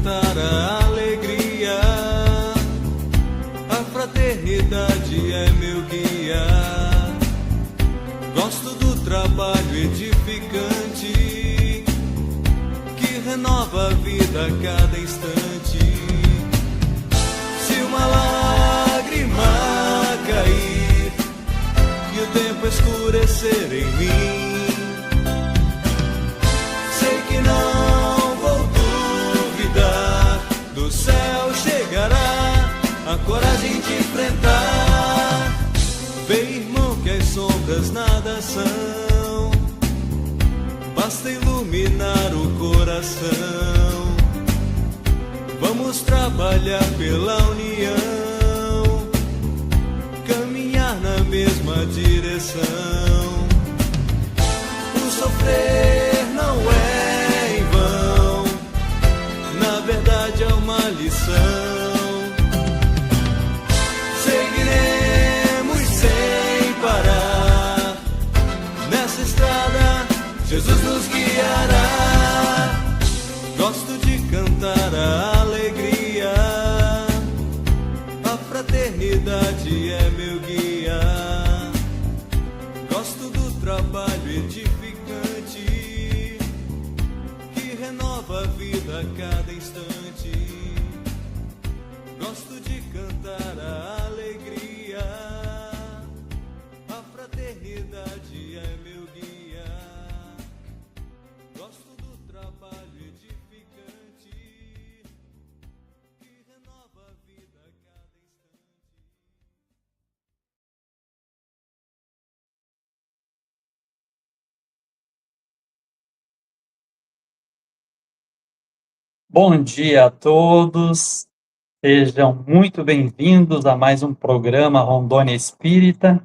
cantar a alegria. A fraternidade é meu guia. Gosto do trabalho edificante que renova a vida a cada instante. Se uma lágrima cair e o tempo escurecer em mim, sei que não vou duvidar, do céu chegará a coragem de enfrentar. Vê, irmão, que as sombras nada são, basta iluminar o coração. Vamos trabalhar pela união, caminhar na mesma direção. O sofrer não é em vão, na verdade é uma lição. Seguiremos sem parar, nessa estrada Jesus nos guiará. Gosto de cantar a alegria, a fraternidade é meu guia. Gosto do trabalho edificante que renova a vida a cada instante. Gosto de cantar a alegria, a fraternidade é meu guia. Gosto do trabalho edificante que renova a vida a cada instante. Bom dia a todos, sejam muito bem-vindos a mais um programa Rondônia Espírita,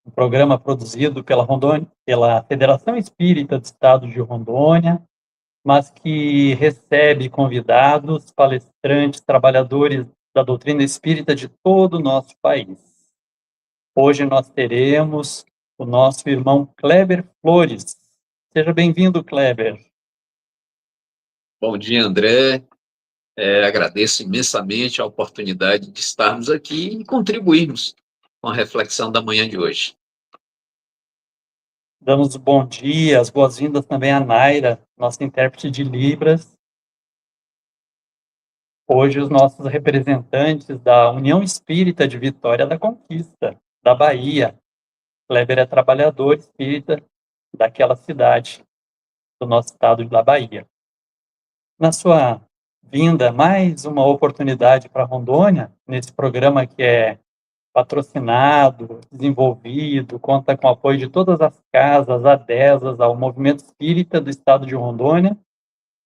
um programa produzido pela Federação Espírita do Estado de Rondônia, mas que recebe convidados, palestrantes, trabalhadores da doutrina espírita de todo o nosso país. Hoje nós teremos o nosso irmão Kleber Flores. Seja bem-vindo, Kleber. Bom dia, André. Agradeço imensamente a oportunidade de estarmos aqui e contribuirmos com a reflexão da manhã de hoje. Damos bom dia, as boas-vindas também à Naira, nossa intérprete de Libras. Hoje os nossos representantes da União Espírita de Vitória da Conquista, da Bahia. Kleber é trabalhador espírita daquela cidade, do nosso estado da Bahia. Na sua vinda, mais uma oportunidade para Rondônia, nesse programa que é patrocinado, desenvolvido, conta com o apoio de todas as casas adesas ao Movimento Espírita do Estado de Rondônia.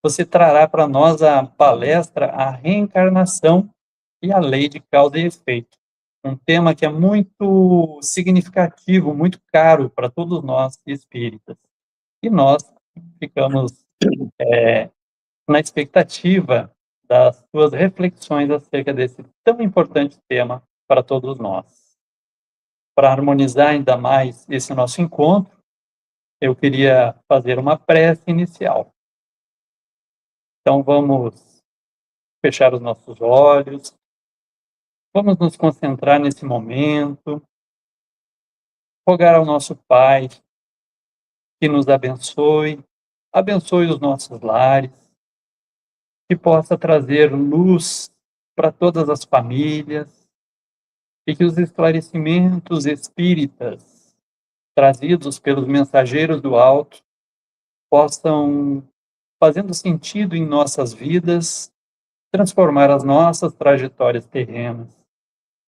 Você trará para nós a palestra A Reencarnação e a Lei de Causa e Efeito, um tema que é muito significativo, muito caro para todos nós espíritas. E nós ficamos na expectativa das suas reflexões acerca desse tão importante tema para todos nós. Para harmonizar ainda mais esse nosso encontro, eu queria fazer uma prece inicial. Então vamos fechar os nossos olhos, vamos nos concentrar nesse momento, rogar ao nosso Pai que nos abençoe, abençoe os nossos lares, que possa trazer luz para todas as famílias, e que os esclarecimentos espíritas trazidos pelos mensageiros do alto possam, fazendo sentido em nossas vidas, transformar as nossas trajetórias terrenas,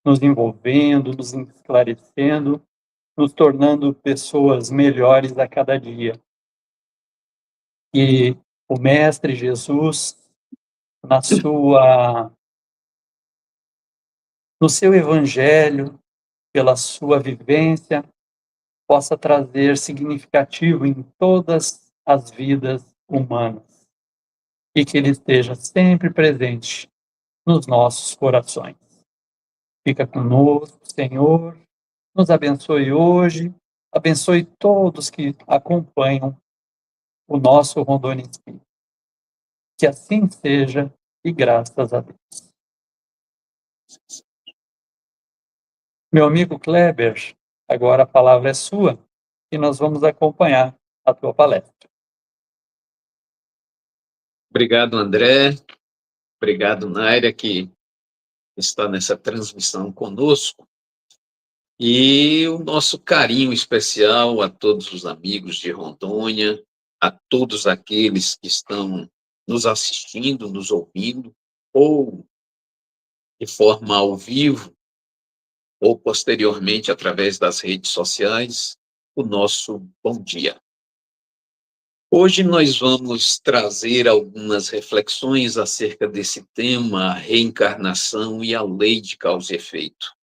nos envolvendo, nos esclarecendo, nos tornando pessoas melhores a cada dia. E o Mestre Jesus, no seu evangelho, pela sua vivência, possa trazer significativo em todas as vidas humanas e que ele esteja sempre presente nos nossos corações. Fica conosco, Senhor, nos abençoe hoje, abençoe todos que acompanham o nosso Rondônia Espírita. Que assim seja, e graças a Deus. Meu amigo Kleber, agora a palavra é sua e nós vamos acompanhar a tua palestra. Obrigado, André. Obrigado, Naira, que está nessa transmissão conosco. E o nosso carinho especial a todos os amigos de Rondônia, a todos aqueles que estão nos assistindo, nos ouvindo, ou de forma ao vivo, ou posteriormente através das redes sociais, o nosso bom dia. Hoje nós vamos trazer algumas reflexões acerca desse tema, a reencarnação e a lei de causa e efeito.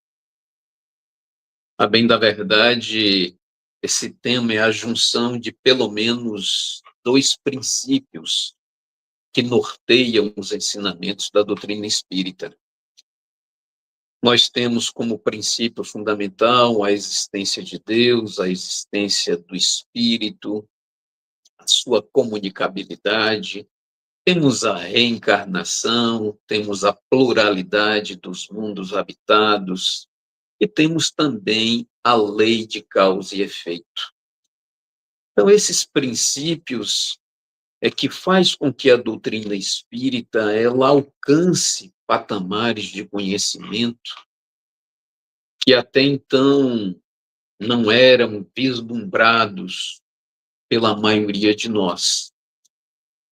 A bem da verdade, esse tema é a junção de pelo menos dois princípios que norteiam os ensinamentos da doutrina espírita. Nós temos como princípio fundamental a existência de Deus, a existência do Espírito, a sua comunicabilidade, temos a reencarnação, temos a pluralidade dos mundos habitados e temos também a lei de causa e efeito. Então, esses princípios é que faz com que a doutrina espírita ela alcance patamares de conhecimento que até então não eram vislumbrados pela maioria de nós.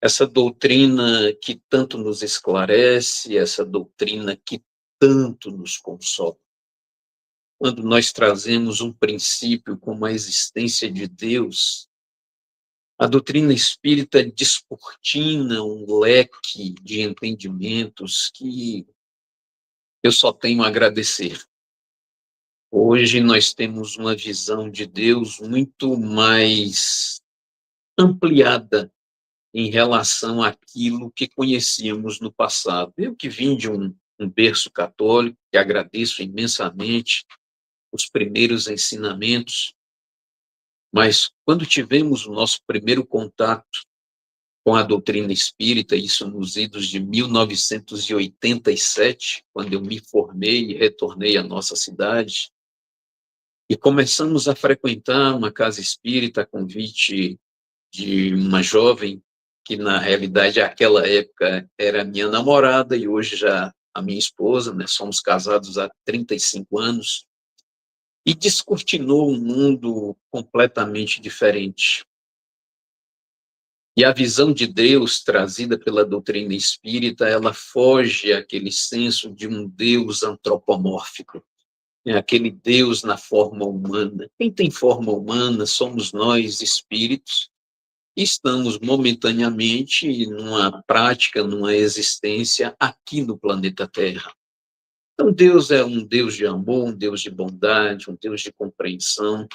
Essa doutrina que tanto nos esclarece, essa doutrina que tanto nos consola. Quando nós trazemos um princípio como a existência de Deus, a doutrina espírita descortina um leque de entendimentos que eu só tenho a agradecer. Hoje nós temos uma visão de Deus muito mais ampliada em relação àquilo que conhecíamos no passado. Eu que vim de um berço católico, que agradeço imensamente os primeiros ensinamentos, mas quando tivemos o nosso primeiro contato com a doutrina espírita, isso nos idos de 1987, quando eu me formei e retornei à nossa cidade, e começamos a frequentar uma casa espírita a convite de uma jovem que, na realidade, naquela época era minha namorada e hoje já a minha esposa, né? Somos casados há 35 anos, e descortinou um mundo completamente diferente. E a visão de Deus trazida pela doutrina espírita, ela foge àquele senso de um Deus antropomórfico, aquele Deus na forma humana. Quem tem forma humana somos nós, espíritos, e estamos momentaneamente numa prática, numa existência aqui no planeta Terra. Então Deus é um Deus de amor, um Deus de bondade, um Deus de compreensão.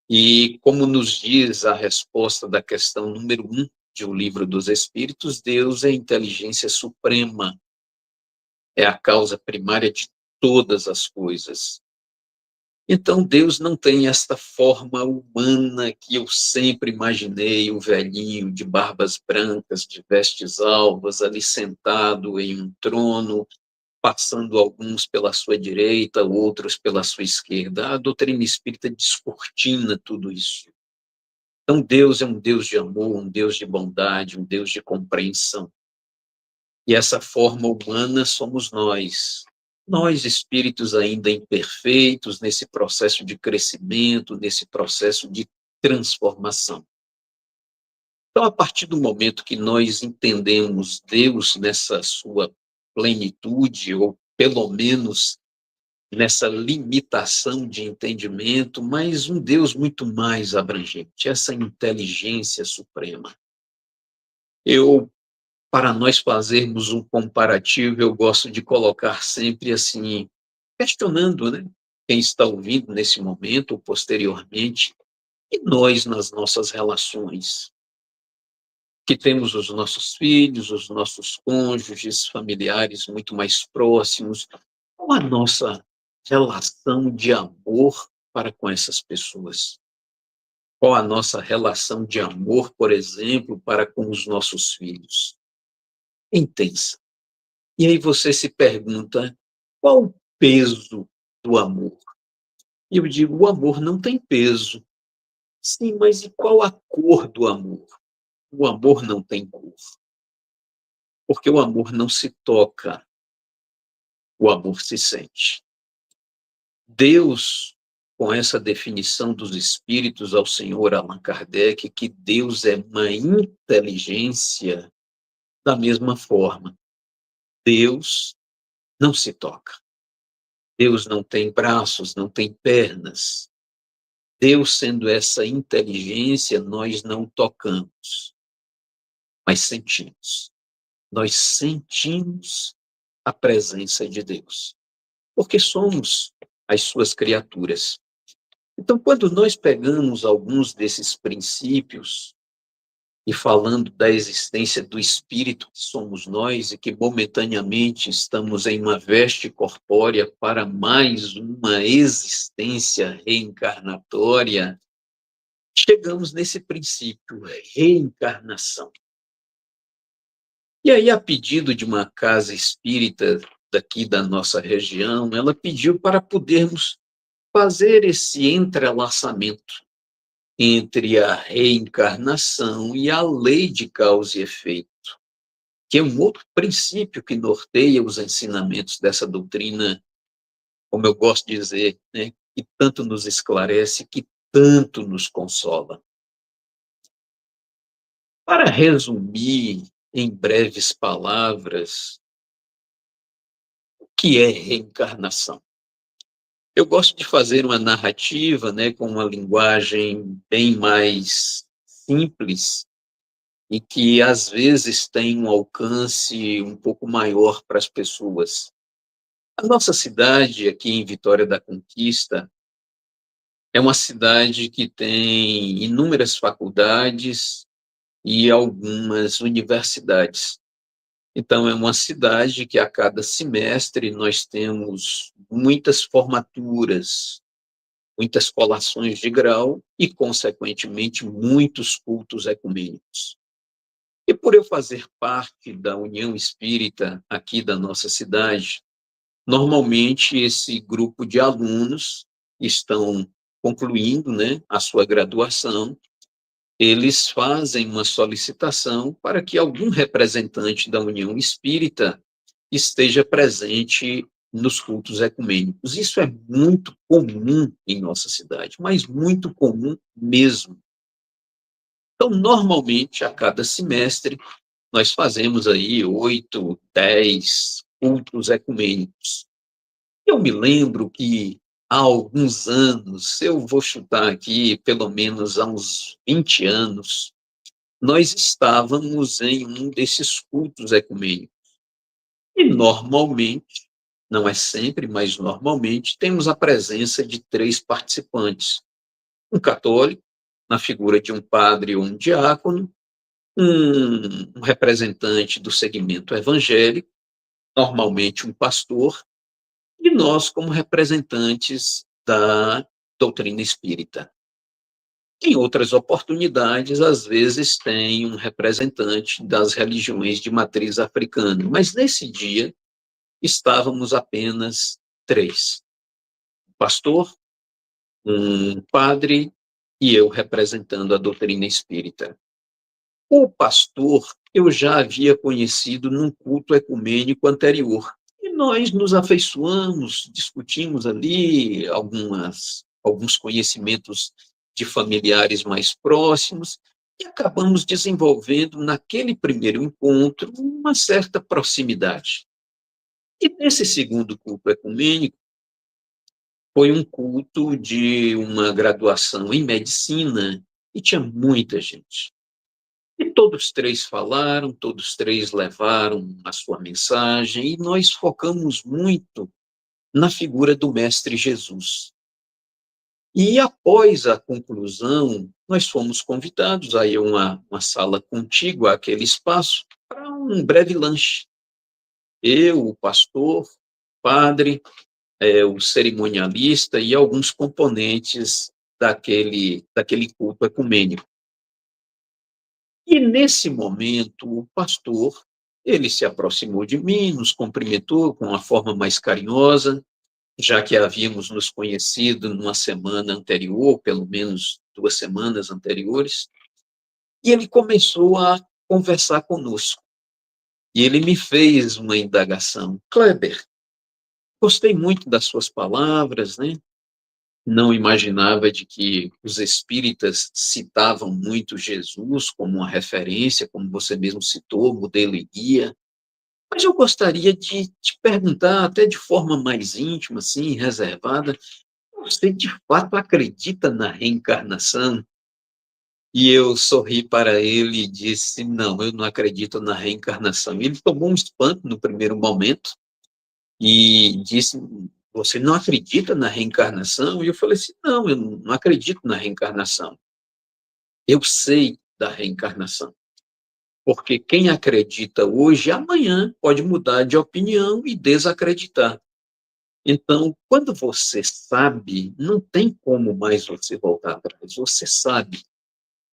E como nos diz a resposta da questão número 1 de O Livro dos Espíritos, Deus é a inteligência suprema, é a causa primária de todas as coisas. Então, Deus não tem esta forma humana que eu sempre imaginei, o velhinho de barbas brancas, de vestes alvas, ali sentado em um trono, passando alguns pela sua direita, outros pela sua esquerda. A doutrina espírita descortina tudo isso. Então, Deus é um Deus de amor, um Deus de bondade, um Deus de compreensão. E essa forma humana somos nós espíritos ainda imperfeitos, nesse processo de crescimento, nesse processo de transformação. Então, a partir do momento que nós entendemos Deus nessa sua plenitude, ou pelo menos nessa limitação de entendimento, mas um Deus muito mais abrangente, essa inteligência suprema. Para nós fazermos um comparativo, eu gosto de colocar sempre assim, questionando, né, quem está ouvindo nesse momento ou posteriormente, e nós nas nossas relações, que temos os nossos filhos, os nossos cônjuges, familiares muito mais próximos, qual a nossa relação de amor para com essas pessoas? Qual a nossa relação de amor, por exemplo, para com os nossos filhos? Intensa. E aí você se pergunta, qual o peso do amor? E eu digo, o amor não tem peso. Sim, mas e qual a cor do amor? O amor não tem cor, porque o amor não se toca, o amor se sente. Deus, com essa definição dos espíritos ao senhor Allan Kardec, que Deus é uma inteligência, da mesma forma, Deus não se toca. Deus não tem braços, não tem pernas. Deus, sendo essa inteligência, nós não tocamos, mas sentimos. Nós sentimos a presença de Deus, porque somos as suas criaturas. Então, quando nós pegamos alguns desses princípios e falando da existência do espírito que somos nós e que momentaneamente estamos em uma veste corpórea para mais uma existência reencarnatória, chegamos nesse princípio, reencarnação. E aí, a pedido de uma casa espírita daqui da nossa região, ela pediu para podermos fazer esse entrelaçamento entre a reencarnação e a lei de causa e efeito, que é um outro princípio que norteia os ensinamentos dessa doutrina, como eu gosto de dizer, né, que tanto nos esclarece, que tanto nos consola. Para resumir em breves palavras, o que é reencarnação? Eu gosto de fazer uma narrativa, né, com uma linguagem bem mais simples e que, às vezes, tem um alcance um pouco maior para as pessoas. A nossa cidade, aqui em Vitória da Conquista, é uma cidade que tem inúmeras faculdades e algumas universidades. Então, é uma cidade que, a cada semestre, nós temos muitas formaturas, muitas colações de grau e, consequentemente, muitos cultos ecumênicos. E por eu fazer parte da União Espírita aqui da nossa cidade, normalmente esse grupo de alunos estão concluindo, né, a sua graduação, eles fazem uma solicitação para que algum representante da União Espírita esteja presente nos cultos ecumênicos. Isso é muito comum em nossa cidade, mas muito comum mesmo. Então, normalmente, a cada semestre, nós fazemos aí 8, 10 cultos ecumênicos. Eu me lembro que há alguns anos, eu vou chutar aqui, pelo menos há uns 20 anos, nós estávamos em um desses cultos ecumênicos. E normalmente, não é sempre, mas normalmente, temos a presença de 3 participantes. Um católico, na figura de um padre ou um diácono, um representante do segmento evangélico, normalmente um pastor, e nós como representantes da doutrina espírita. Em outras oportunidades, às vezes, tem um representante das religiões de matriz africana, mas nesse dia estávamos apenas 3. Um pastor, um padre e eu representando a doutrina espírita. O pastor eu já havia conhecido num culto ecumênico anterior. E nós nos afeiçoamos, discutimos ali alguns conhecimentos de familiares mais próximos e acabamos desenvolvendo, naquele primeiro encontro, uma certa proximidade. E nesse segundo culto ecumênico, foi um culto de uma graduação em medicina e tinha muita gente. E todos 3 falaram, todos 3 levaram a sua mensagem, e nós focamos muito na figura do Mestre Jesus. E após a conclusão, nós fomos convidados a ir a uma sala contígua àquele espaço para um breve lanche. Eu, o pastor, o padre, o cerimonialista e alguns componentes daquele culto ecumênico. E, nesse momento, o pastor Ele se aproximou de mim, nos cumprimentou com uma forma mais carinhosa, já que havíamos nos conhecido numa semana anterior, pelo menos 2 semanas anteriores, e ele começou a conversar conosco. E ele me fez uma indagação. Kleber, gostei muito das suas palavras, né? Não imaginava de que os espíritas citavam muito Jesus como uma referência, como você mesmo citou, modelo e guia. Mas eu gostaria de te perguntar, até de forma mais íntima, assim, reservada, você de fato acredita na reencarnação? E eu sorri para ele e disse, não, eu não acredito na reencarnação. Ele tomou um espanto no primeiro momento e disse, você não acredita na reencarnação? E eu falei assim, não, eu não acredito na reencarnação. Eu sei da reencarnação. Porque quem acredita hoje, amanhã pode mudar de opinião e desacreditar. Então, quando você sabe, não tem como mais você voltar atrás. Você sabe.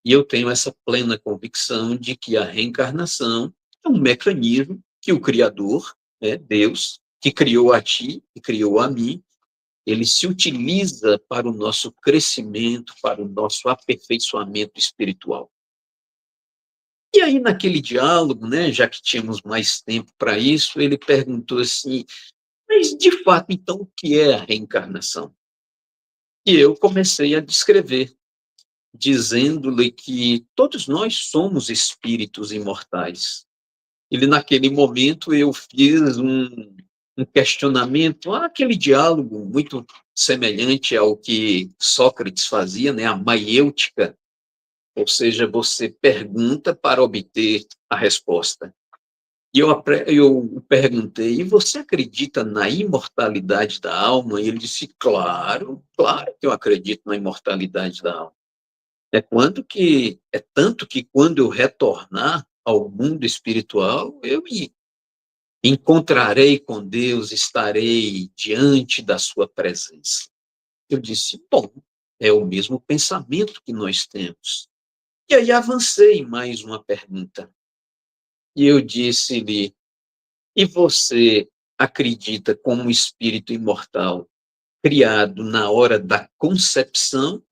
E eu tenho essa plena convicção de que a reencarnação é um mecanismo que o Criador, Deus, que criou a ti e criou a mim, ele se utiliza para o nosso crescimento, para o nosso aperfeiçoamento espiritual. E aí, naquele diálogo, né, já que tínhamos mais tempo para isso, ele perguntou assim, mas, de fato, então, o que é a reencarnação? E eu comecei a descrever, dizendo-lhe que todos nós somos espíritos imortais. Ele, naquele momento, eu fiz um questionamento, aquele diálogo muito semelhante ao que Sócrates fazia, né, a maiêutica, ou seja, você pergunta para obter a resposta. E eu perguntei, e você acredita na imortalidade da alma? E ele disse, claro, claro que eu acredito na imortalidade da alma. É tanto que quando eu retornar ao mundo espiritual, eu me encontrarei com Deus, estarei diante da sua presença. Eu disse, bom, é o mesmo pensamento que nós temos. E aí avancei mais uma pergunta. E eu disse-lhe, e você acredita como espírito imortal criado na hora da concepção?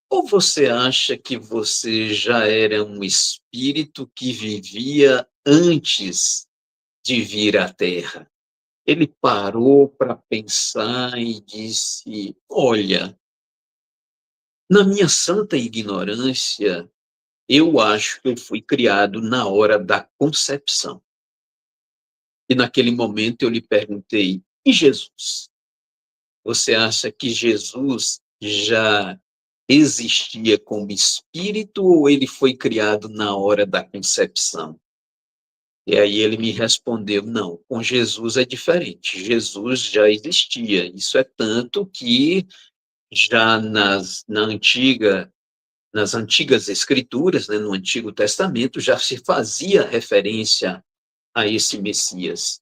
Ou você acha que você já era um espírito que vivia antes de vir à Terra? Ele parou para pensar e disse, olha, na minha santa ignorância, eu acho que eu fui criado na hora da concepção. E naquele momento eu lhe perguntei, e Jesus? Você acha que Jesus já existia como espírito ou ele foi criado na hora da concepção? E aí ele me respondeu, não, com Jesus é diferente, Jesus já existia, isso é tanto que já nas antigas escrituras, né, no Antigo Testamento, já se fazia referência a esse Messias.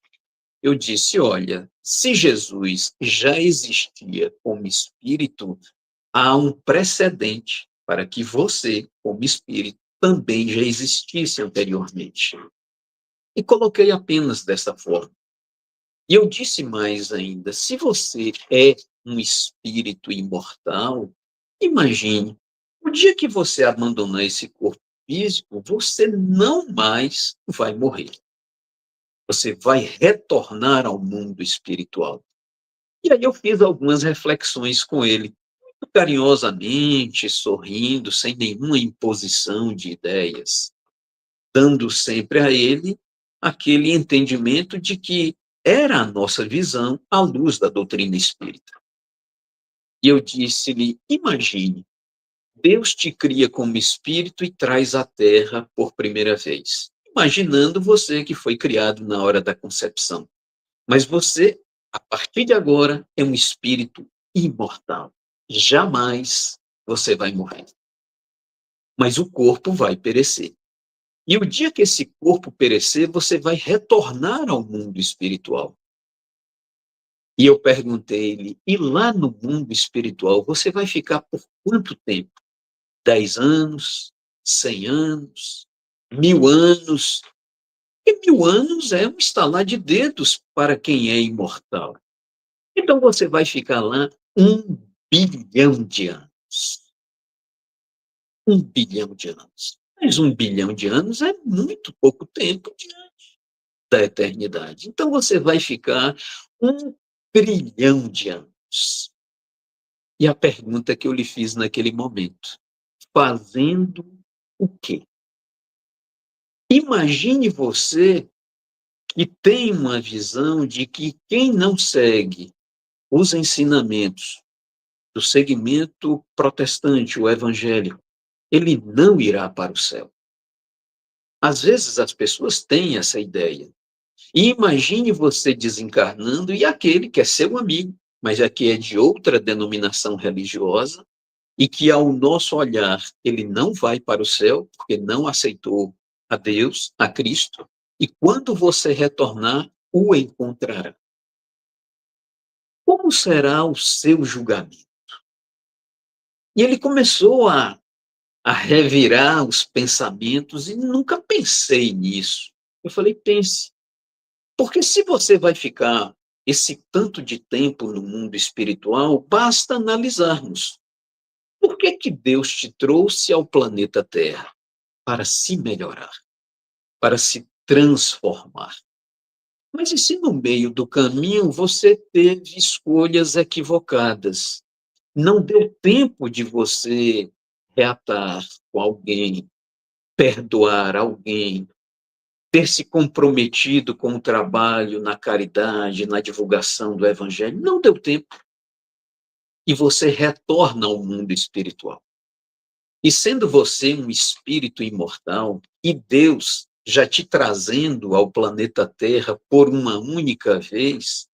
Eu disse, olha, se Jesus já existia como espírito, há um precedente para que você, como espírito, também já existisse anteriormente. E coloquei apenas dessa forma. E eu disse mais ainda, se você é um espírito imortal, imagine, o dia que você abandonar esse corpo físico, você não mais vai morrer. Você vai retornar ao mundo espiritual. E aí eu fiz algumas reflexões com ele, muito carinhosamente, sorrindo, sem nenhuma imposição de ideias, dando sempre a ele aquele entendimento de que era a nossa visão à luz da doutrina espírita. E eu disse-lhe, imagine, Deus te cria como espírito e traz à Terra por primeira vez, imaginando você que foi criado na hora da concepção. Mas você, a partir de agora, é um espírito imortal. Jamais você vai morrer. Mas o corpo vai perecer. E o dia que esse corpo perecer, você vai retornar ao mundo espiritual. E eu perguntei-lhe, e lá no mundo espiritual, você vai ficar por quanto tempo? 10 anos? 100 anos? 1000 anos? E 1000 anos é um estalar de dedos para quem é imortal. Então você vai ficar lá 1 bilhão de anos. 1 bilhão de anos. Mas 1 bilhão de anos é muito pouco tempo diante da eternidade. Então você vai ficar 1 trilhão de anos. E a pergunta que eu lhe fiz naquele momento: fazendo o quê? Imagine você que tem uma visão de que quem não segue os ensinamentos do segmento protestante, o evangélico, ele não irá para o céu. Às vezes as pessoas têm essa ideia. E imagine você desencarnando e aquele que é seu amigo, mas aqui é de outra denominação religiosa, e que ao nosso olhar ele não vai para o céu, porque não aceitou a Deus, a Cristo, e quando você retornar, o encontrará. Como será o seu julgamento? E ele começou a revirar os pensamentos e nunca pensei nisso. Eu falei, pense, porque se você vai ficar esse tanto de tempo no mundo espiritual, basta analisarmos. Por que que Deus te trouxe ao planeta Terra? Para se melhorar, para se transformar. Mas e se no meio do caminho você teve escolhas equivocadas? Não deu tempo de você reatar com alguém, perdoar alguém, ter se comprometido com o trabalho na caridade, na divulgação do evangelho. Não deu tempo. E você retorna ao mundo espiritual. E sendo você um espírito imortal, e Deus já te trazendo ao planeta Terra por uma única vez,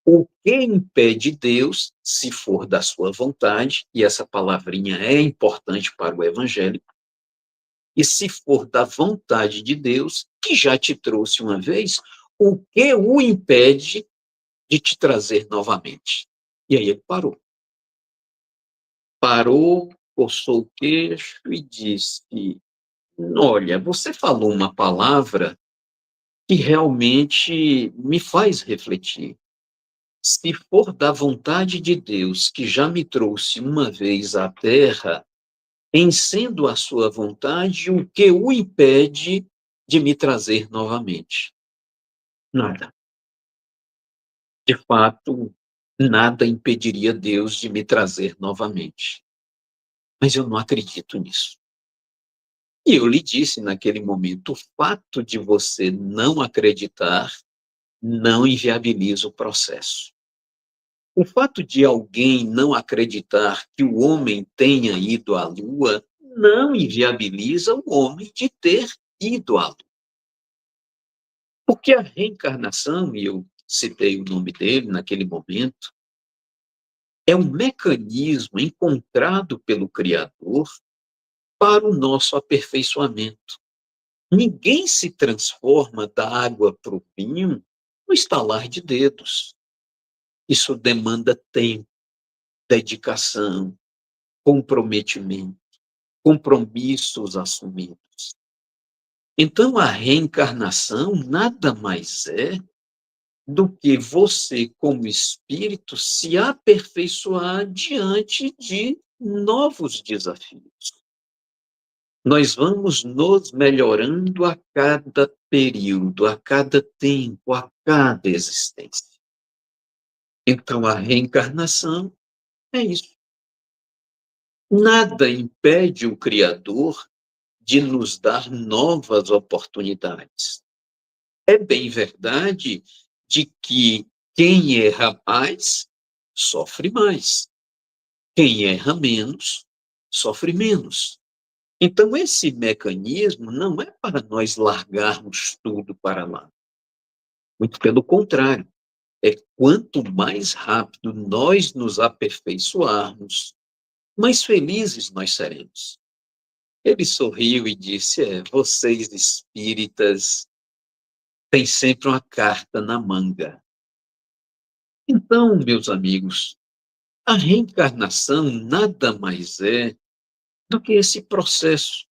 o que impede Deus, se for da sua vontade, e essa palavrinha é importante para o evangélico, e se for da vontade de Deus, que já te trouxe uma vez, o que o impede de te trazer novamente? E aí ele parou. Parou, coçou o queixo e disse: olha, você falou uma palavra que realmente me faz refletir. Se for da vontade de Deus, que já me trouxe uma vez à Terra, em sendo a sua vontade, o que o impede de me trazer novamente? Nada. De fato, nada impediria Deus de me trazer novamente. Mas eu não acredito nisso. E eu lhe disse naquele momento, o fato de você não acreditar não inviabiliza o processo. O fato de alguém não acreditar que o homem tenha ido à Lua não inviabiliza o homem de ter ido à Lua. Porque a reencarnação, e eu citei o nome dele naquele momento, é um mecanismo encontrado pelo Criador para o nosso aperfeiçoamento. Ninguém se transforma da água para o vinho no estalar de dedos. Isso demanda tempo, dedicação, comprometimento, compromissos assumidos. Então, a reencarnação nada mais é do que você, como espírito, se aperfeiçoar diante de novos desafios. Nós vamos nos melhorando a cada período, a cada tempo, a cada existência. Então, a reencarnação é isso. Nada impede o Criador de nos dar novas oportunidades. É bem verdade de que quem erra mais, sofre mais. Quem erra menos, sofre menos. Então, esse mecanismo não é para nós largarmos tudo para lá. Muito pelo contrário. É quanto mais rápido nós nos aperfeiçoarmos, mais felizes nós seremos. Ele sorriu e disse: vocês espíritas têm sempre uma carta na manga. Então, meus amigos, a reencarnação nada mais é do que esse processo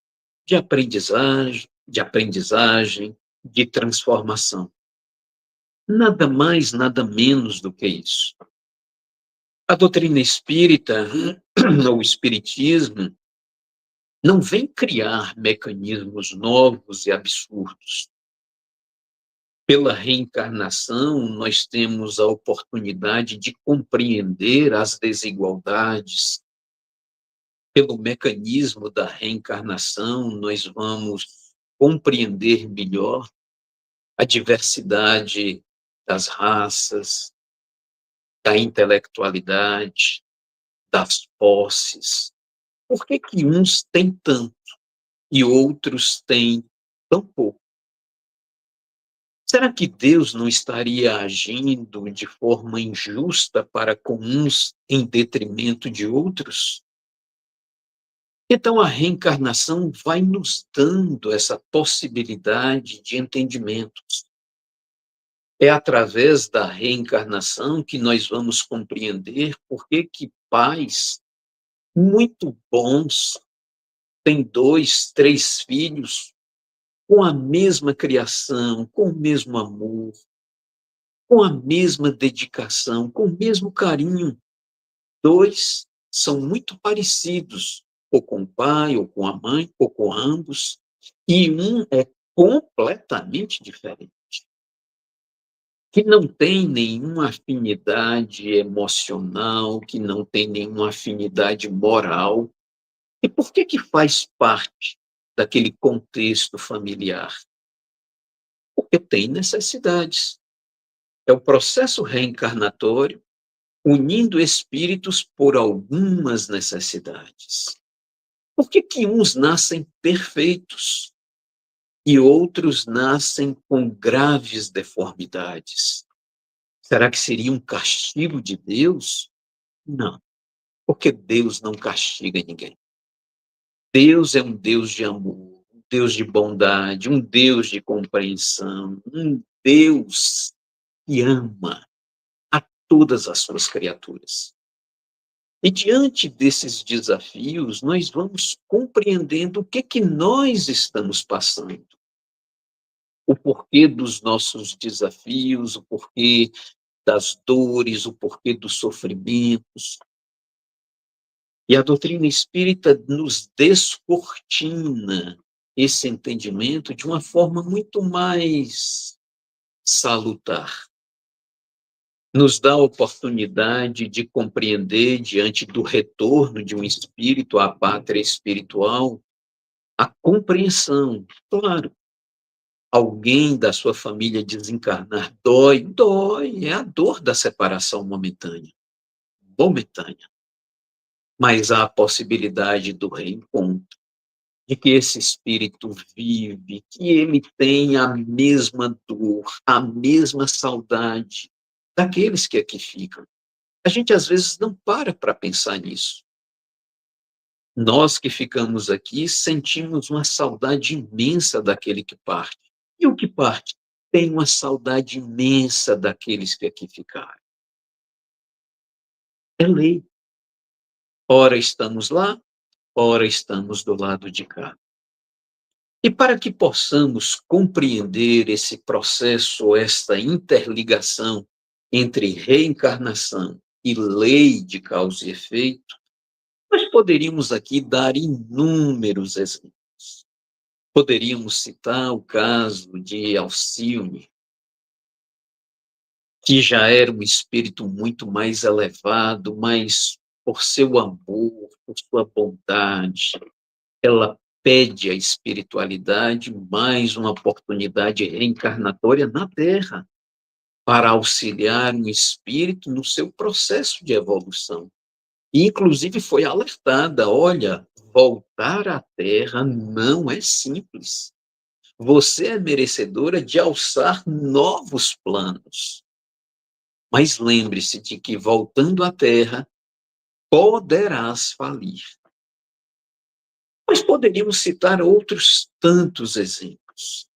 de aprendizagem, de transformação. Nada mais, nada menos do que isso. A doutrina espírita, ou o espiritismo, não vem criar mecanismos novos e absurdos. Pela reencarnação, nós temos a oportunidade de compreender as desigualdades. Pelo mecanismo da reencarnação, nós vamos compreender melhor a diversidade das raças, da intelectualidade, das posses. Por que que uns têm tanto e outros têm tão pouco? Será que Deus não estaria agindo de forma injusta para com uns em detrimento de outros? Então a reencarnação vai nos dando essa possibilidade de entendimentos. É através da reencarnação que nós vamos compreender por que que pais muito bons têm 2, 3 filhos com a mesma criação, com o mesmo amor, com a mesma dedicação, com o mesmo carinho. 2 são muito parecidos, ou com o pai, ou com a mãe, ou com ambos, e um é completamente diferente, que não tem nenhuma afinidade emocional, que não tem nenhuma afinidade moral. E por que que faz parte daquele contexto familiar? Porque tem necessidades. É o processo reencarnatório unindo espíritos por algumas necessidades. Por que que uns nascem perfeitos e outros nascem com graves deformidades? Será que seria um castigo de Deus? Não, porque Deus não castiga ninguém. Deus é um Deus de amor, um Deus de bondade, um Deus de compreensão, um Deus que ama a todas as suas criaturas. E diante desses desafios, nós vamos compreendendo o que que nós estamos passando. O porquê dos nossos desafios, o porquê das dores, o porquê dos sofrimentos. E a doutrina espírita nos descortina esse entendimento de uma forma muito mais salutar. Nos dá a oportunidade de compreender, diante do retorno de um espírito à pátria espiritual, a compreensão. Claro, alguém da sua família desencarnar dói, é a dor da separação momentânea. Mas há a possibilidade do reencontro, de que esse espírito vive, que ele tem a mesma dor, a mesma saudade daqueles que aqui ficam. A gente às vezes não para pensar nisso. Nós que ficamos aqui sentimos uma saudade imensa daquele que parte. E o que parte tem uma saudade imensa daqueles que aqui ficaram. É lei. Ora estamos lá, ora estamos do lado de cá. E para que possamos compreender esse processo, esta interligação entre reencarnação e lei de causa e efeito, nós poderíamos aqui dar inúmeros exemplos. Poderíamos citar o caso de Alcione, que já era um espírito muito mais elevado, mas por seu amor, por sua bondade, ela pede à espiritualidade mais uma oportunidade reencarnatória na Terra, para auxiliar um espírito no seu processo de evolução. E, inclusive, foi alertada: olha, voltar à Terra não é simples. Você é merecedora de alçar novos planos. Mas lembre-se de que, voltando à Terra, poderás falir. Mas poderíamos citar outros tantos exemplos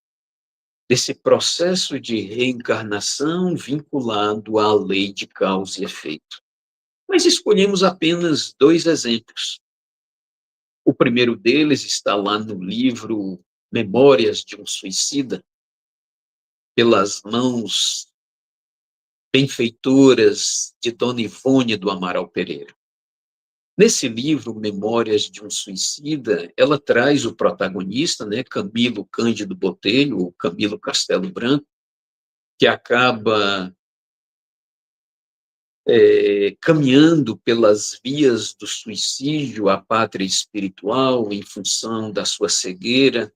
desse processo de reencarnação vinculado à lei de causa e efeito. Mas escolhemos apenas 2 exemplos. O primeiro deles está lá no livro Memórias de um Suicida, pelas mãos benfeitoras de Dona Ivone do Amaral Pereira. Nesse livro, Memórias de um Suicida, ela traz o protagonista, né, Camilo Cândido Botelho, ou Camilo Castelo Branco, que acaba caminhando pelas vias do suicídio à pátria espiritual em função da sua cegueira.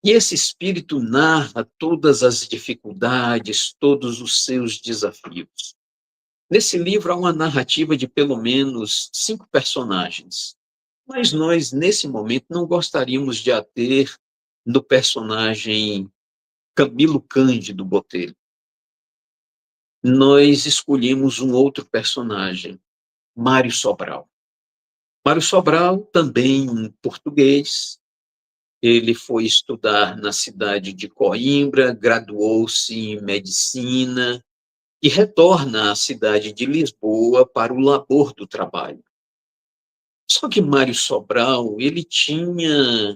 E esse espírito narra todas as dificuldades, todos os seus desafios. Nesse livro há uma narrativa de pelo menos 5 personagens, mas nós, nesse momento, não gostaríamos de ater no personagem Camilo Cândido Botelho. Nós escolhemos um outro personagem, Mário Sobral. Mário Sobral, também um português, ele foi estudar na cidade de Coimbra, graduou-se em medicina e retorna à cidade de Lisboa para o labor do trabalho. Só que Mário Sobral, ele tinha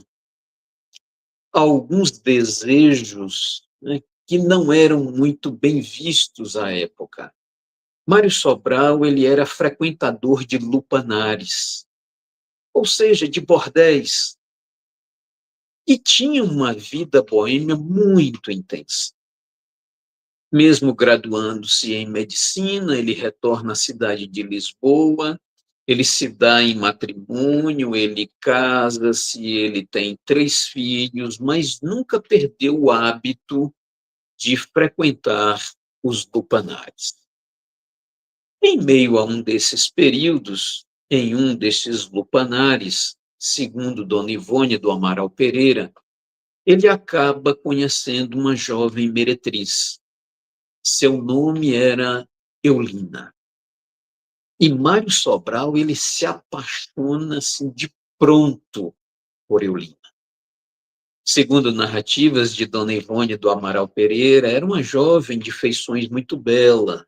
alguns desejos, né, que não eram muito bem vistos à época. Mário Sobral, ele era frequentador de lupanares, ou seja, de bordéis, e tinha uma vida boêmia muito intensa. Mesmo graduando-se em medicina, ele retorna à cidade de Lisboa, ele se dá em matrimônio, ele casa-se, ele tem 3 filhos, mas nunca perdeu o hábito de frequentar os lupanares. Em meio a um desses períodos, em um desses lupanares, segundo Dona Ivone do Amaral Pereira, ele acaba conhecendo uma jovem meretriz. Seu nome era Eulina. E Mário Sobral, ele se apaixona assim, de pronto por Eulina. Segundo narrativas de Dona Ivone do Amaral Pereira, era uma jovem de feições muito bela,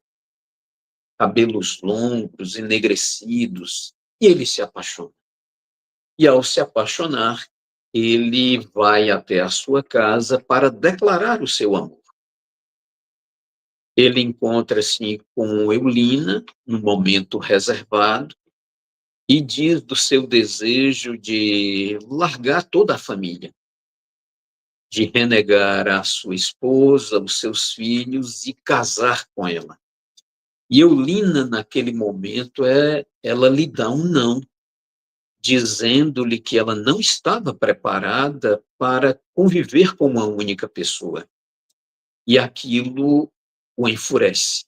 cabelos longos, enegrecidos, e ele se apaixona. E ao se apaixonar, ele vai até a sua casa para declarar o seu amor. Ele encontra-se com Eulina, num momento reservado, e diz do seu desejo de largar toda a família, de renegar a sua esposa, os seus filhos e casar com ela. E Eulina, naquele momento, ela lhe dá um não, dizendo-lhe que ela não estava preparada para conviver com uma única pessoa. E aquilo o enfurece.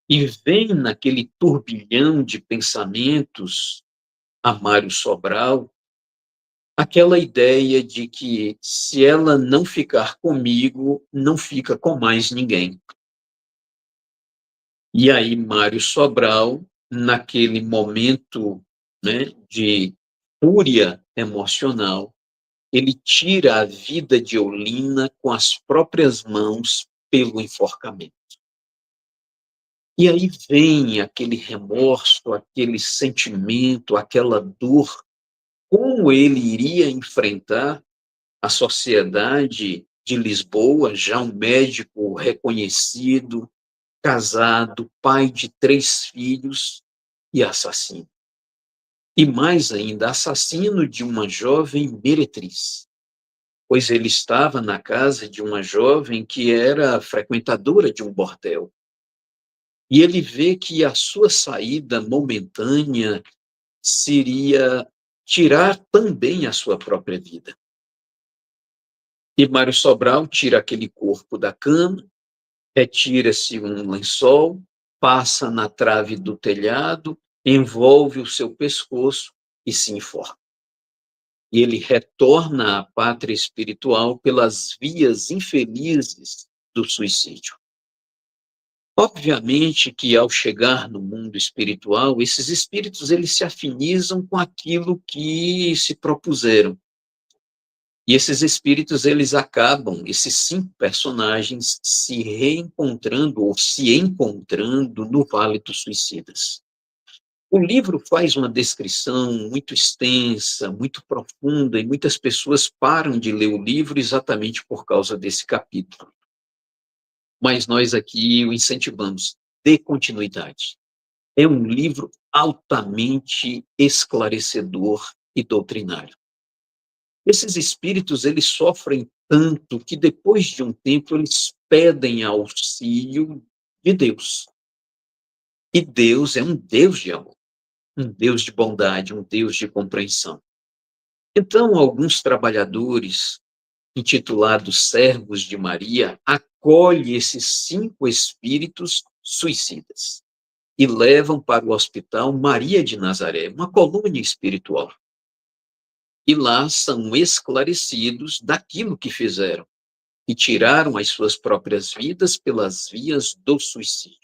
E vem naquele turbilhão de pensamentos a Mário Sobral aquela ideia de que se ela não ficar comigo, não fica com mais ninguém. E aí Mário Sobral, naquele momento, né, de fúria emocional, ele tira a vida de Eulina com as próprias mãos pelo enforcamento. E aí vem aquele remorso, aquele sentimento, aquela dor, como ele iria enfrentar a sociedade de Lisboa, já um médico reconhecido, casado, pai de 3 filhos e assassino. E mais ainda, assassino de uma jovem meretriz, pois ele estava na casa de uma jovem que era frequentadora de um bordel. E ele vê que a sua saída momentânea seria tirar também a sua própria vida. E Mário Sobral tira aquele corpo da cama, retira-se um lençol, passa na trave do telhado, envolve o seu pescoço e se enforca. E ele retorna à pátria espiritual pelas vias infelizes do suicídio. Obviamente que ao chegar no mundo espiritual, esses espíritos eles se afinizam com aquilo que se propuseram. E esses espíritos eles acabam, esses 5 personagens, se reencontrando ou se encontrando no Vale dos Suicidas. O livro faz uma descrição muito extensa, muito profunda, e muitas pessoas param de ler o livro exatamente por causa desse capítulo. Mas nós aqui o incentivamos, dê continuidade. É um livro altamente esclarecedor e doutrinário. Esses espíritos, eles sofrem tanto que depois de um tempo eles pedem auxílio de Deus. E Deus é um Deus de amor, um Deus de bondade, um Deus de compreensão. Então, alguns trabalhadores, intitulados servos de Maria, acolhem esses 5 espíritos suicidas e levam para o hospital Maria de Nazaré, uma colônia espiritual. E lá são esclarecidos daquilo que fizeram e tiraram as suas próprias vidas pelas vias do suicídio.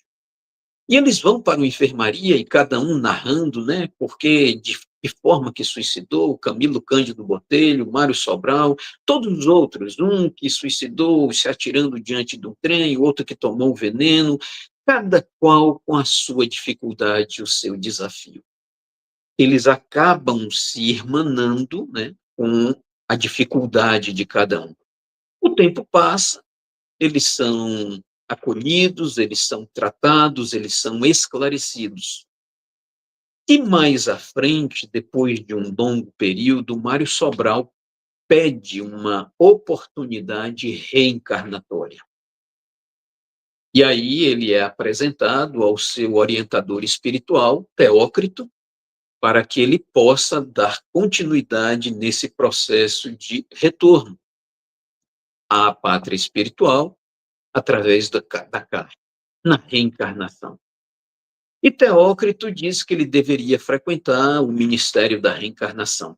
E eles vão para uma enfermaria e cada um narrando, né, porque de forma que suicidou, Camilo Cândido Botelho, Mário Sobral, todos os outros, um que suicidou se atirando diante do trem, outro que tomou o veneno, cada qual com a sua dificuldade, o seu desafio. Eles acabam se irmanando, né, com a dificuldade de cada um. O tempo passa, eles são acolhidos, eles são tratados, eles são esclarecidos. E mais à frente, depois de um longo período, Mário Sobral pede uma oportunidade reencarnatória. E aí ele é apresentado ao seu orientador espiritual, Teócrito, para que ele possa dar continuidade nesse processo de retorno à pátria espiritual através da carne, na reencarnação. E Teócrito diz que ele deveria frequentar o ministério da reencarnação.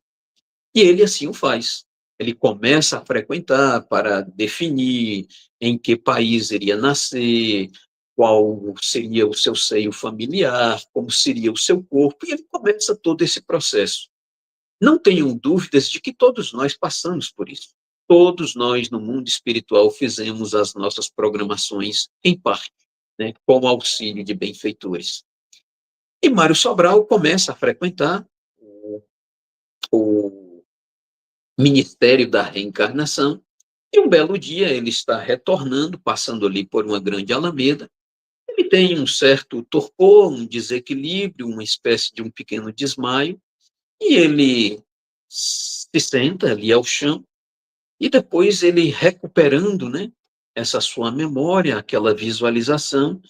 E ele assim o faz. Ele começa a frequentar para definir em que país iria nascer, qual seria o seu seio familiar, como seria o seu corpo, e ele começa todo esse processo. Não tenham dúvidas de que todos nós passamos por isso. Todos nós, no mundo espiritual, fizemos as nossas programações em parte, né, com auxílio de benfeitores. E Mário Sobral começa a frequentar o Ministério da Reencarnação, e um belo dia ele está retornando, passando ali por uma grande alameda. Ele tem um certo torpor, um desequilíbrio, uma espécie de um pequeno desmaio, e ele se senta ali ao chão, e depois ele recuperando, né, essa sua memória, aquela visualização,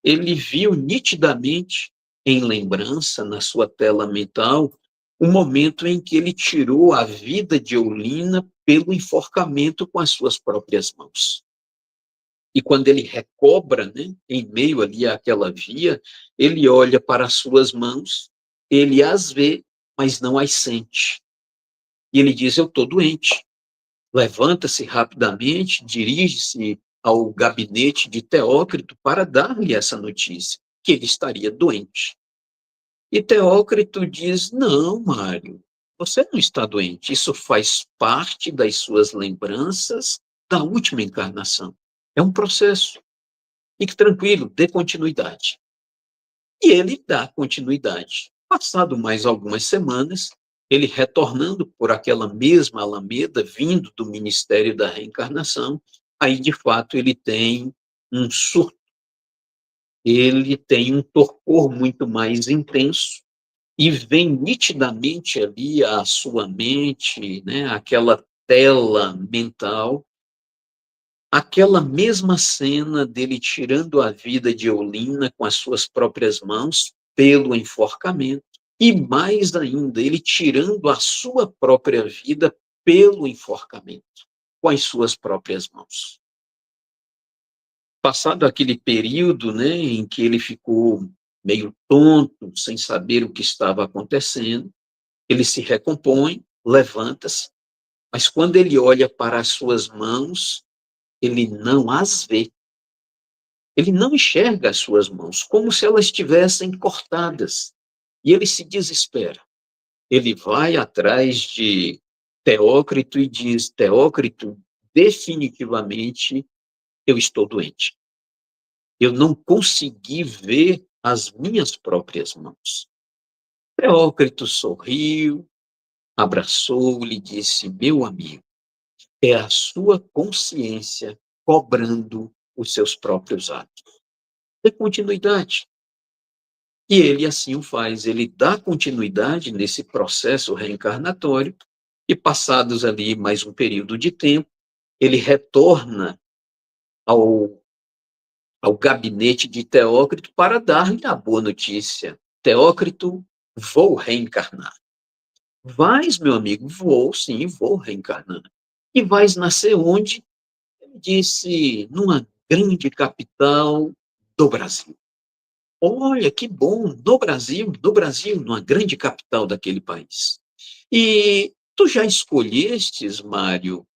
ele viu nitidamente, em lembrança, na sua tela mental, o momento em que ele tirou a vida de Eulina pelo enforcamento com as suas próprias mãos. E quando ele recobra, né, em meio ali àquela via, ele olha para as suas mãos, ele as vê, mas não as sente. E ele diz, eu estou doente. Levanta-se rapidamente, dirige-se ao gabinete de Teócrito para dar-lhe essa notícia, que ele estaria doente. E Teócrito diz, não, Mário, você não está doente, isso faz parte das suas lembranças da última encarnação. É um processo. Fique tranquilo, dê continuidade. E ele dá continuidade. Passado mais algumas semanas, ele retornando por aquela mesma alameda, vindo do Ministério da Reencarnação, aí, de fato, ele tem um surto. Ele tem um torpor muito mais intenso e vem nitidamente ali à sua mente, né, aquela tela mental, aquela mesma cena dele tirando a vida de Eulina com as suas próprias mãos pelo enforcamento, e mais ainda, ele tirando a sua própria vida pelo enforcamento, com as suas próprias mãos. Passado aquele período, né, em que ele ficou meio tonto, sem saber o que estava acontecendo, ele se recompõe, levanta-se, mas quando ele olha para as suas mãos, ele não as vê. Ele não enxerga as suas mãos, como se elas estivessem cortadas. E ele se desespera. Ele vai atrás de Teócrito e diz, Teócrito, definitivamente eu estou doente. Eu não consegui ver as minhas próprias mãos. Teócrito sorriu, abraçou-lhe e disse: meu amigo, é a sua consciência cobrando os seus próprios atos. Dê continuidade. E ele assim o faz, ele dá continuidade nesse processo reencarnatório, e passados ali mais um período de tempo, ele retorna ao, ao gabinete de Teócrito para dar-lhe a boa notícia. Teócrito, vou reencarnar. Vais, meu amigo? Vou, sim, vou reencarnar. E vais nascer onde? Ele disse, numa grande capital do Brasil. Olha, que bom, no Brasil, numa grande capital daquele país. E tu já escolhestes, Mário,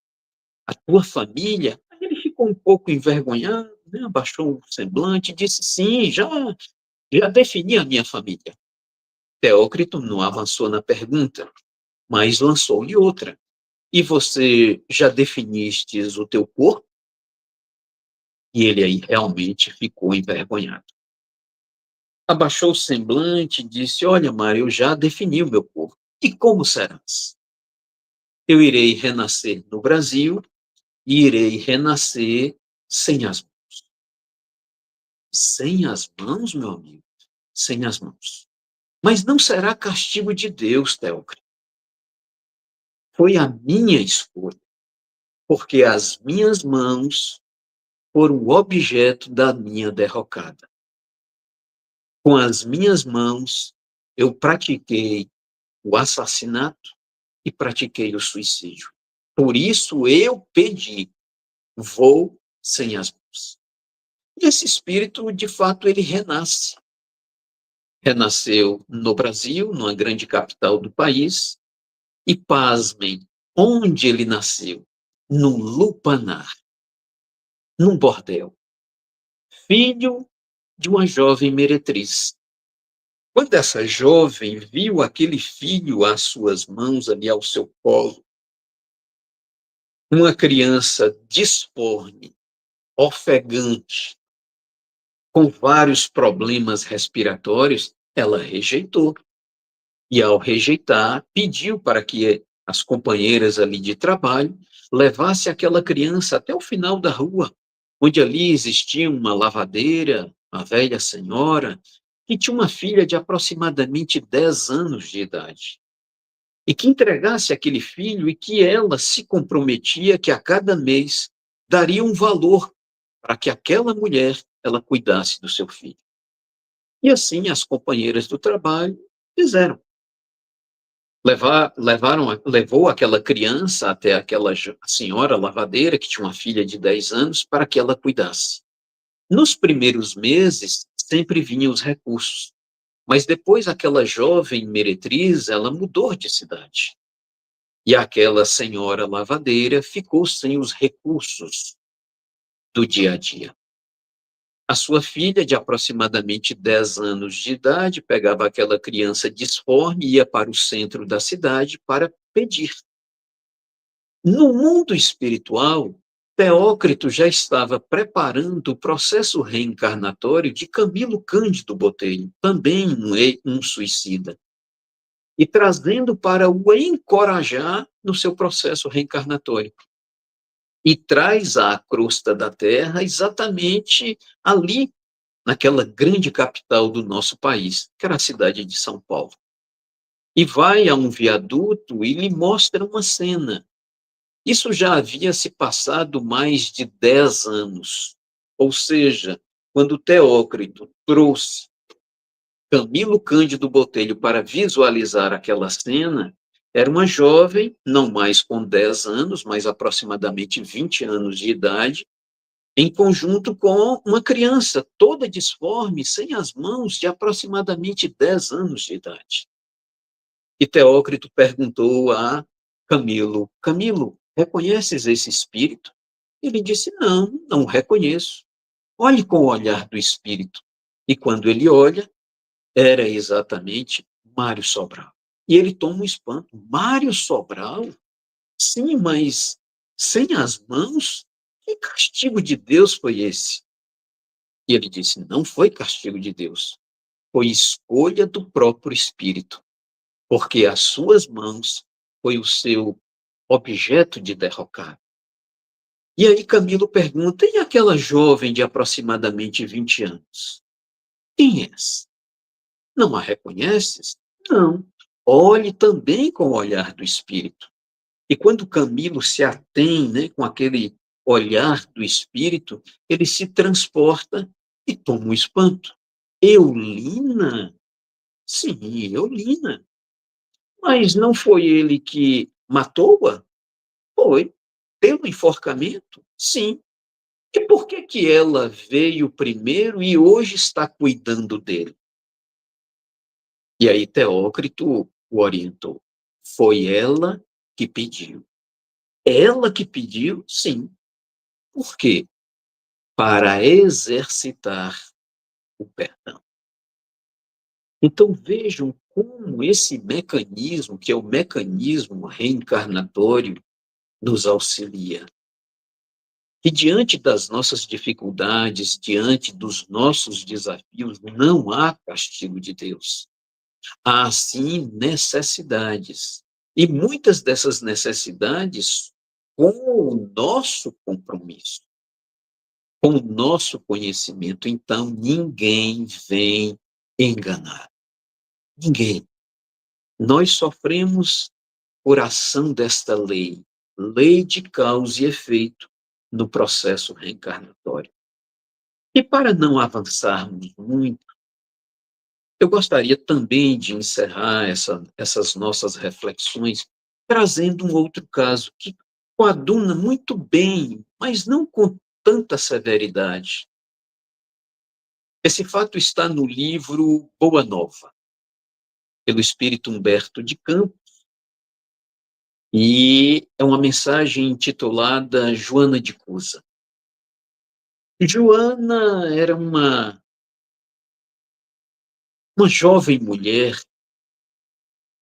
a tua família? Aí ele ficou um pouco envergonhado, né? Abaixou o semblante e disse, sim, já defini a minha família. Teócrito não avançou na pergunta, mas lançou-lhe outra. E você já definistes o teu corpo? E ele aí realmente ficou envergonhado. Abaixou o semblante e disse, olha, Mário, eu já defini o meu corpo. E como serás? Eu irei renascer no Brasil e irei renascer sem as mãos. Sem as mãos, meu amigo? Sem as mãos. Mas não será castigo de Deus, Teócrito. Foi a minha escolha, porque as minhas mãos foram o objeto da minha derrocada. Com as minhas mãos, eu pratiquei o assassinato e pratiquei o suicídio. Por isso eu pedi, vou sem as mãos. E esse espírito, de fato, ele renasce. Renasceu no Brasil, numa grande capital do país, e pasmem, onde ele nasceu? Num lupanar, num bordel. Filho de uma jovem meretriz. Quando essa jovem viu aquele filho às suas mãos, ali ao seu colo, uma criança disforme, ofegante, com vários problemas respiratórios, ela rejeitou. E, ao rejeitar, pediu para que as companheiras ali de trabalho levassem aquela criança até o final da rua, onde ali existia uma lavadeira, uma velha senhora, que tinha uma filha de aproximadamente 10 anos de idade. E que entregasse aquele filho e que ela se comprometia que a cada mês daria um valor para que aquela mulher ela cuidasse do seu filho. E assim as companheiras do trabalho fizeram. Levou aquela criança até aquela senhora lavadeira, que tinha uma filha de 10 anos, para que ela cuidasse. Nos primeiros meses, sempre vinham os recursos, mas depois aquela jovem meretriz, ela mudou de cidade. E aquela senhora lavadeira ficou sem os recursos do dia a dia. A sua filha, de aproximadamente 10 anos de idade, pegava aquela criança disforme e ia para o centro da cidade para pedir. No mundo espiritual, Teócrito já estava preparando o processo reencarnatório de Camilo Cândido Botelho, também um suicida, e trazendo para o encorajar no seu processo reencarnatório. E traz à crosta da Terra exatamente ali, naquela grande capital do nosso país, que era a cidade de São Paulo. E vai a um viaduto e lhe mostra uma cena. Isso já havia se passado mais de 10 anos. Ou seja, quando Teócrito trouxe Camilo Cândido Botelho para visualizar aquela cena, era uma jovem, não mais com 10 anos, mas aproximadamente 20 anos de idade, em conjunto com uma criança toda disforme, sem as mãos, de aproximadamente 10 anos de idade. E Teócrito perguntou a Camilo, Camilo, reconheces esse espírito? Ele disse, não, não reconheço. Olhe com o olhar do espírito. E quando ele olha, era exatamente Mário Sobral. E ele toma um espanto. Mário Sobral? Sim, mas sem as mãos? Que castigo de Deus foi esse? E ele disse, não foi castigo de Deus. Foi escolha do próprio Espírito. porque as suas mãos foi o seu objeto de derrocar. E aí Camilo pergunta, e aquela jovem de aproximadamente 20 anos? Quem és? Não a reconheces? Não. Olhe também com o olhar do Espírito. E quando Camilo se atém, né, com aquele olhar do Espírito, ele se transporta e toma um espanto. Eulina? Sim, Eulina. Mas não foi ele que matou-a? Foi. Pelo enforcamento? Sim. E por que que ela veio primeiro e hoje está cuidando dele? E aí Teócrito o orientou. Foi ela que pediu. Ela que pediu? Sim. Por quê? Para exercitar o perdão. Então vejam como esse mecanismo, que é o mecanismo reencarnatório, nos auxilia. E diante das nossas dificuldades, diante dos nossos desafios, não há castigo de Deus. Há, sim, necessidades. E muitas dessas necessidades com o nosso compromisso, com o nosso conhecimento. Então, ninguém vem enganar. Ninguém. Nós sofremos por ação desta lei, lei de causa e efeito no processo reencarnatório. E para não avançarmos muito, eu gostaria também de encerrar essas nossas reflexões trazendo um outro caso que coaduna muito bem, mas não com tanta severidade. Esse fato está no livro Boa Nova, pelo espírito Humberto de Campos, e é uma mensagem intitulada Joana de Cusa. Joana era uma jovem mulher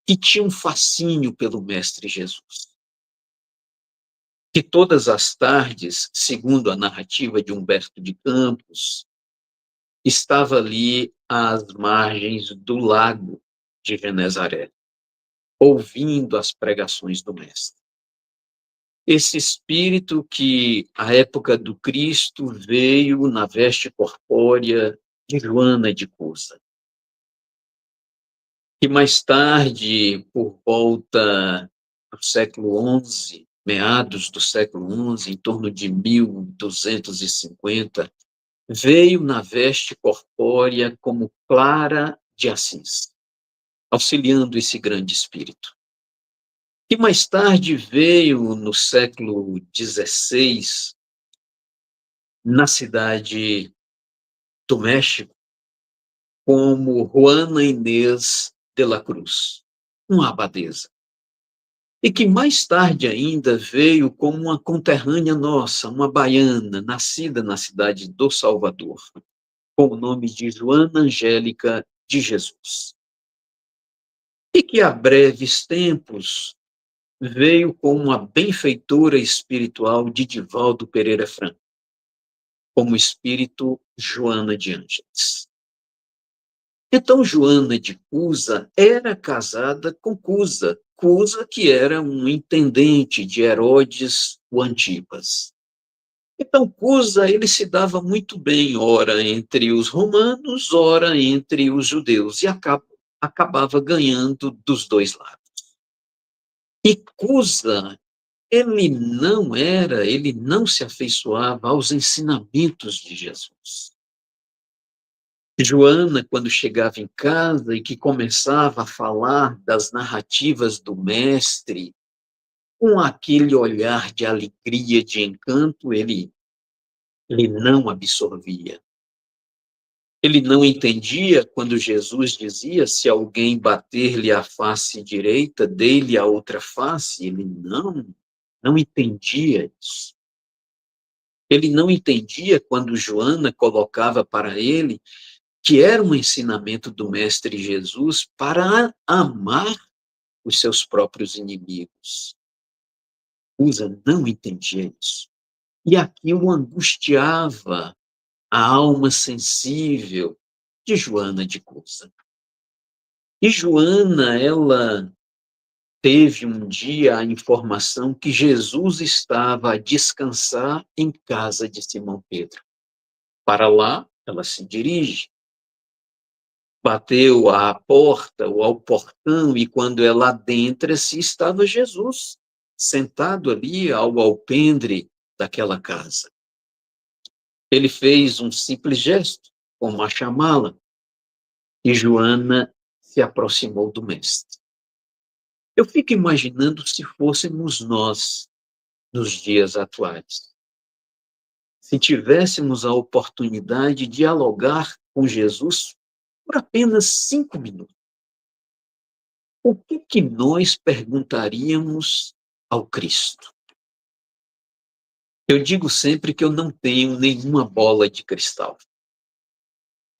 que tinha um fascínio pelo Mestre Jesus. Que todas as tardes, segundo a narrativa de Humberto de Campos, estava ali às margens do lago de Genezaré, ouvindo as pregações do Mestre. Esse espírito que, à época do Cristo, veio na veste corpórea de Joana de Cusa, que mais tarde, por volta do século XI, meados do século XI, em torno de 1250, veio na veste corpórea como Clara de Assis, auxiliando esse grande espírito. E mais tarde veio, no século XVI, na cidade do México, como Juana Inês de la Cruz, uma abadesa. E que mais tarde ainda veio como uma conterrânea nossa, uma baiana, nascida na cidade do Salvador, com o nome de Joana Angélica de Jesus. E que há breves tempos veio como uma benfeitora espiritual de Divaldo Pereira Franco, como espírito Joana de Ângeles. Então, Joana de Cusa era casada com Cusa, Cusa que era um intendente de Herodes o Antipas. Então, Cusa, ele se dava muito bem, ora entre os romanos, ora entre os judeus, e acabava ganhando dos dois lados. E Cusa, ele não se afeiçoava aos ensinamentos de Jesus. Joana, quando chegava em casa e que começava a falar das narrativas do mestre, com aquele olhar de alegria, de encanto, ele não absorvia. Ele não entendia quando Jesus dizia: se alguém bater-lhe a face direita, dê-lhe a outra face. Ele não entendia isso. Ele não entendia quando Joana colocava para ele que era um ensinamento do Mestre Jesus para amar os seus próprios inimigos. Cusa não entendia isso. E aquilo angustiava a alma sensível de Joana de Cusa. E Joana, ela teve um dia a informação que Jesus estava a descansar em casa de Simão Pedro. Para lá, ela se dirige, bateu à porta ou ao portão, e quando ela adentra-se, estava Jesus, sentado ali ao alpendre daquela casa. Ele fez um simples gesto, como a chamá-la, e Joana se aproximou do mestre. Eu fico imaginando se fôssemos nós nos dias atuais. Se tivéssemos a oportunidade de dialogar com Jesus por apenas 5 minutos, o que nós perguntaríamos ao Cristo? Eu digo sempre que eu não tenho nenhuma bola de cristal,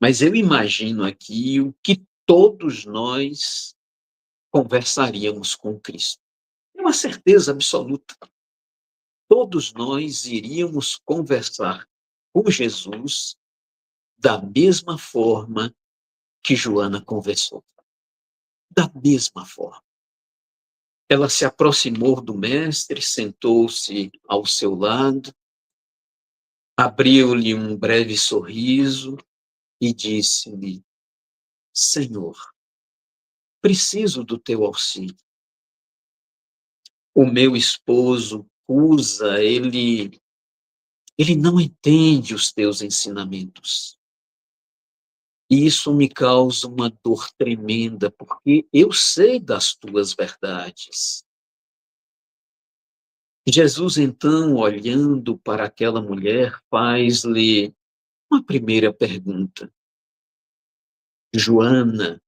mas eu imagino aqui o que todos nós conversaríamos com Cristo. É uma certeza absoluta. Todos nós iríamos conversar com Jesus da mesma forma que Joana conversou. Da mesma forma. Ela se aproximou do mestre, sentou-se ao seu lado, abriu-lhe um breve sorriso e disse-lhe: Senhor, preciso do teu auxílio. O meu esposo Cusa, ele não entende os teus ensinamentos. E isso me causa uma dor tremenda, porque eu sei das tuas verdades. Jesus, então, olhando para aquela mulher, faz-lhe uma primeira pergunta. Joana,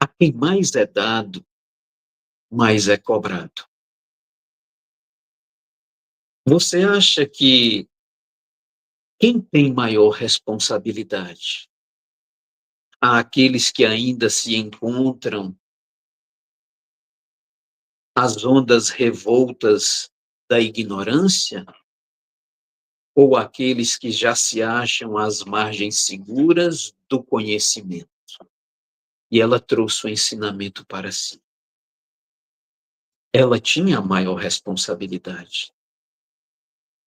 a quem mais é dado, mais é cobrado. Você acha que quem tem maior responsabilidade? Há aqueles que ainda se encontram às ondas revoltas da ignorância? Ou aqueles que já se acham às margens seguras do conhecimento? E ela trouxe o ensinamento para si. Ela tinha a maior responsabilidade.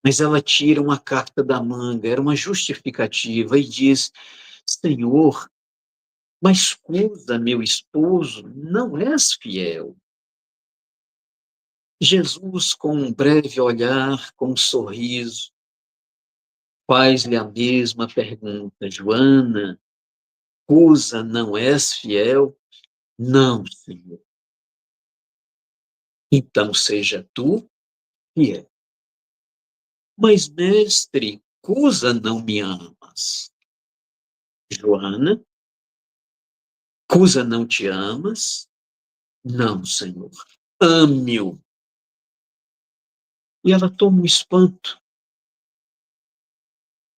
Mas ela tira uma carta da manga, era uma justificativa, e diz: Senhor, mas Cusa, meu esposo, não és fiel. Jesus, com um breve olhar, com um sorriso, faz-lhe a mesma pergunta. Joana, Cusa, não és fiel? Não, Senhor. Então seja tu fiel. Mas, mestre, Cusa, não me amas. Joana, Cusa, não te amas? Não, Senhor. Ame-o. E ela toma um espanto.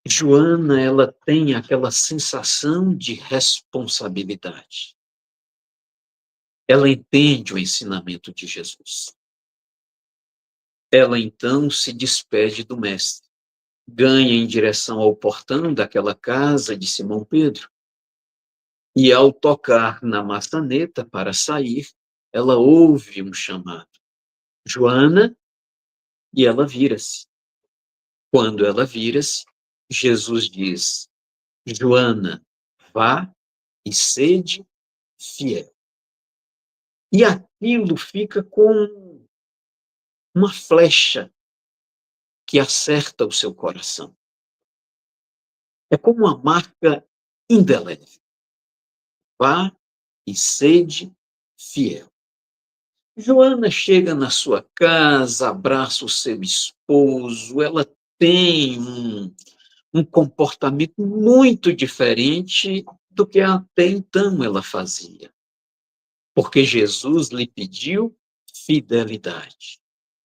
Joana, ela tem aquela sensação de responsabilidade. Ela entende o ensinamento de Jesus. Ela, então, se despede do mestre, ganha em direção ao portão daquela casa de Simão Pedro, e ao tocar na maçaneta para sair, ela ouve um chamado. Joana, e ela vira-se. Quando ela vira-se, Jesus diz: Joana, vá e sede fiel. E aquilo fica com uma flecha que acerta o seu coração. É como uma marca indelével. Vá e sede fiel. Joana chega na sua casa, abraça o seu esposo, ela tem um comportamento muito diferente do que até então ela fazia. Porque Jesus lhe pediu fidelidade,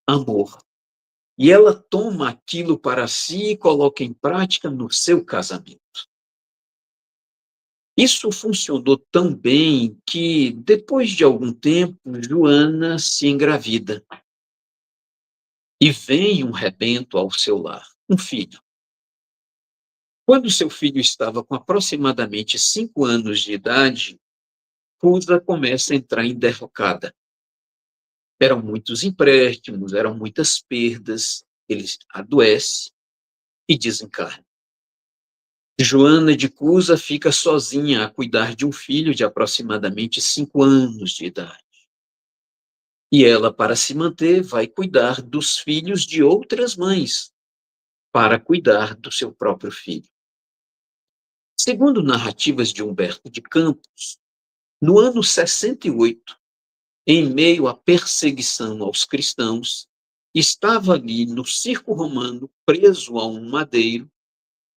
amor. E ela toma aquilo para si e coloca em prática no seu casamento. Isso funcionou tão bem que, depois de algum tempo, Joana se engravida. E vem um rebento ao seu lar, um filho. Quando seu filho estava com aproximadamente 5 anos de idade, Cusa começa a entrar em derrocada. Eram muitos empréstimos, eram muitas perdas, ele adoece e desencarna. Joana de Cusa fica sozinha a cuidar de um filho de aproximadamente 5 anos de idade. E ela, para se manter, vai cuidar dos filhos de outras mães, para cuidar do seu próprio filho. Segundo narrativas de Humberto de Campos, no ano 68, em meio à perseguição aos cristãos, estava ali no circo romano, preso a um madeiro,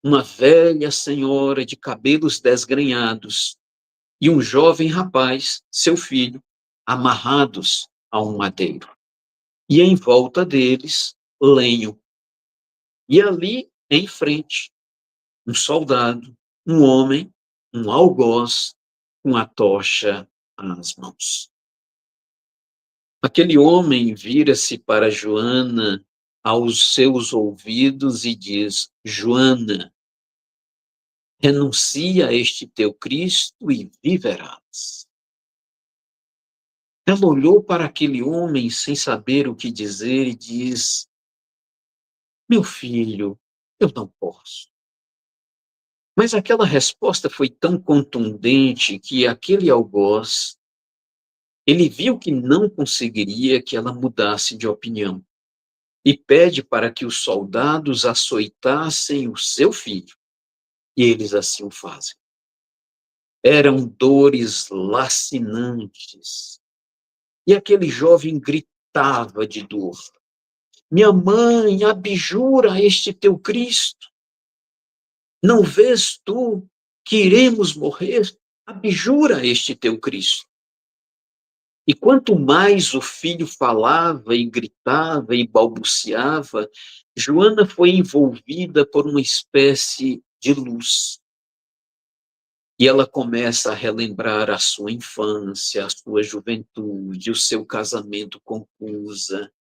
uma velha senhora de cabelos desgrenhados e um jovem rapaz, seu filho, amarrados a um madeiro. E em volta deles, lenho. E ali, em frente, um soldado, um homem, um algoz, com a tocha às mãos. Aquele homem vira-se para Joana aos seus ouvidos e diz: Joana, renuncia a este teu Cristo e viverás. Ela olhou para aquele homem sem saber o que dizer e diz: meu filho, eu não posso. Mas aquela resposta foi tão contundente que aquele algoz, ele viu que não conseguiria que ela mudasse de opinião e pede para que os soldados açoitassem o seu filho. E eles assim o fazem. Eram dores lacinantes. E aquele jovem gritava de dor. Minha mãe, abjura este teu Cristo. Não vês tu que iremos morrer? Abjura este teu Cristo. E quanto mais o filho falava e gritava e balbuciava, Joana foi envolvida por uma espécie de luz. E ela começa a relembrar a sua infância, a sua juventude, o seu casamento com Cusa.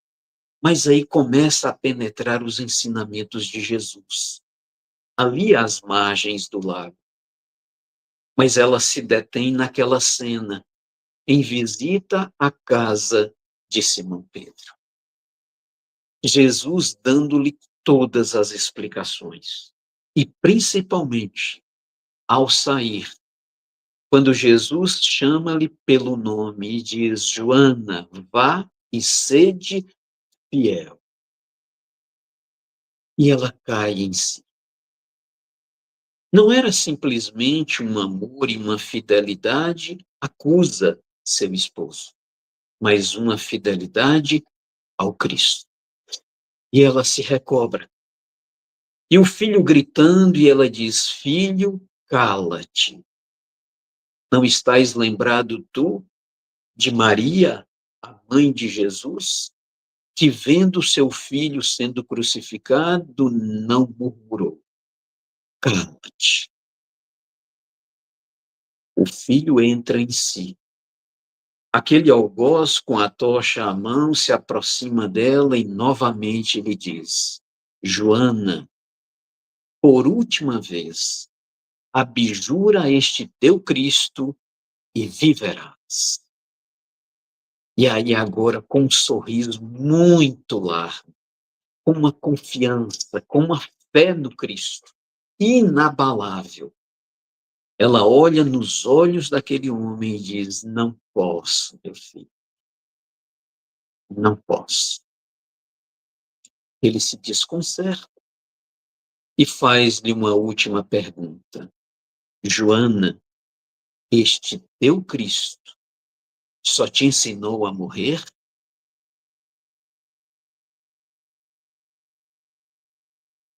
Mas aí começa a penetrar os ensinamentos de Jesus, ali às margens do lago. Mas ela se detém naquela cena, em visita à casa de Simão Pedro. Jesus dando-lhe todas as explicações. E principalmente, ao sair, quando Jesus chama-lhe pelo nome e diz: Joana, vá e sede fiel. E ela cai em si. Não era simplesmente um amor e uma fidelidade a Cusa, seu esposo, mas uma fidelidade ao Cristo. E ela se recobra. E o filho gritando, e ela diz: filho, cala-te. Não estás lembrado tu de Maria, a mãe de Jesus, que vendo seu filho sendo crucificado, não murmurou. Cala-te. O filho entra em si. Aquele algoz com a tocha à mão se aproxima dela e novamente lhe diz: Joana, por última vez, abjura este teu Cristo e viverás. E aí agora, com um sorriso muito largo, com uma confiança, com uma fé no Cristo inabalável, ela olha nos olhos daquele homem e diz: não posso, meu filho, não posso. Ele se desconcerta e faz-lhe uma última pergunta: Joana, este teu Cristo só te ensinou a morrer?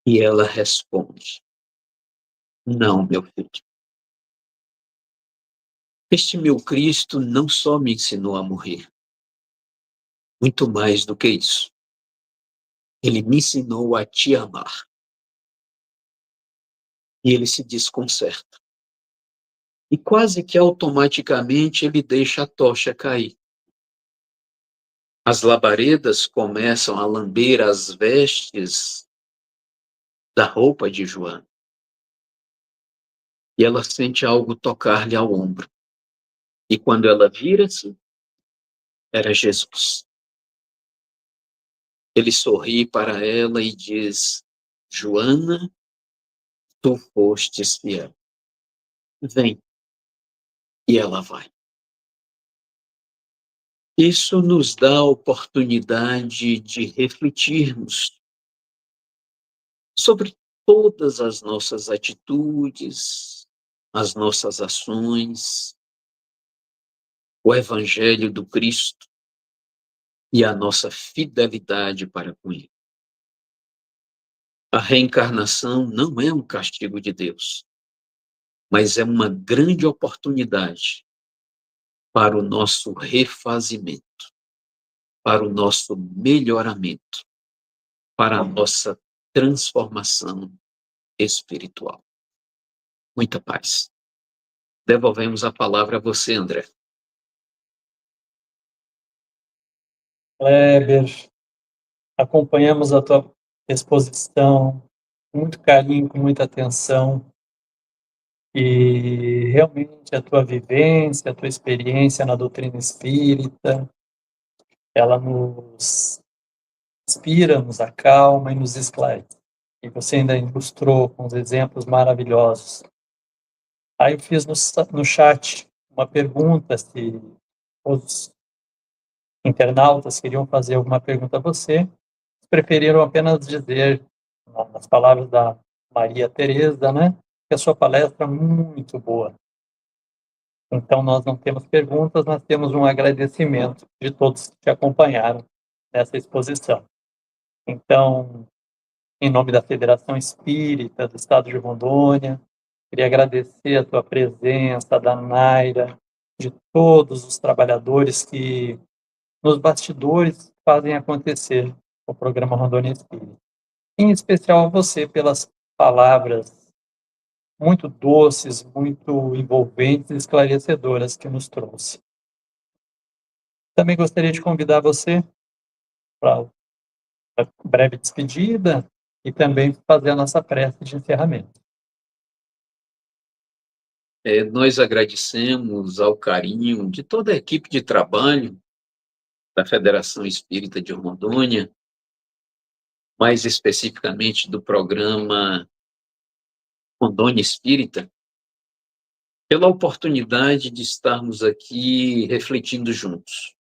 E ela responde: não, meu filho. Este meu Cristo não só me ensinou a morrer, muito mais do que isso. Ele me ensinou a te amar. E ele se desconcerta. E quase que automaticamente ele deixa a tocha cair. As labaredas começam a lamber as vestes da roupa de Joana. E ela sente algo tocar-lhe ao ombro. E quando ela vira-se, era Jesus. Ele sorri para ela e diz: Joana, tu fostes fiel. Vem. E ela vai. Isso nos dá a oportunidade de refletirmos sobre todas as nossas atitudes, as nossas ações, o Evangelho do Cristo e a nossa fidelidade para com Ele. A reencarnação não é um castigo de Deus, mas é uma grande oportunidade para o nosso refazimento, para o nosso melhoramento, para a nossa transformação espiritual. Muita paz. Devolvemos a palavra a você, André. Kleber, acompanhamos a tua exposição com muito carinho, com muita atenção, e realmente a tua vivência, a tua experiência na doutrina espírita, ela nos inspira, nos acalma e nos esclarece. E você ainda ilustrou com os exemplos maravilhosos. Aí eu fiz no chat uma pergunta, se os internautas queriam fazer alguma pergunta a você, preferiram apenas dizer, nas palavras da Maria Tereza, né, que a sua palestra é muito boa. Então, nós não temos perguntas, nós temos um agradecimento de todos que te acompanharam nessa exposição. Então, em nome da Federação Espírita do Estado de Rondônia, queria agradecer a tua presença, da Naira, de todos os trabalhadores que, nos bastidores, fazem acontecer o programa Rondônia Espírita. Em especial a você, pelas palavras muito doces, muito envolventes e esclarecedoras que nos trouxe. Também gostaria de convidar você para a breve despedida e também fazer a nossa prece de encerramento. Nós agradecemos ao carinho de toda a equipe de trabalho da Federação Espírita de Rondônia, mais especificamente do programa Rondônia Espírita, pela oportunidade de estarmos aqui refletindo juntos.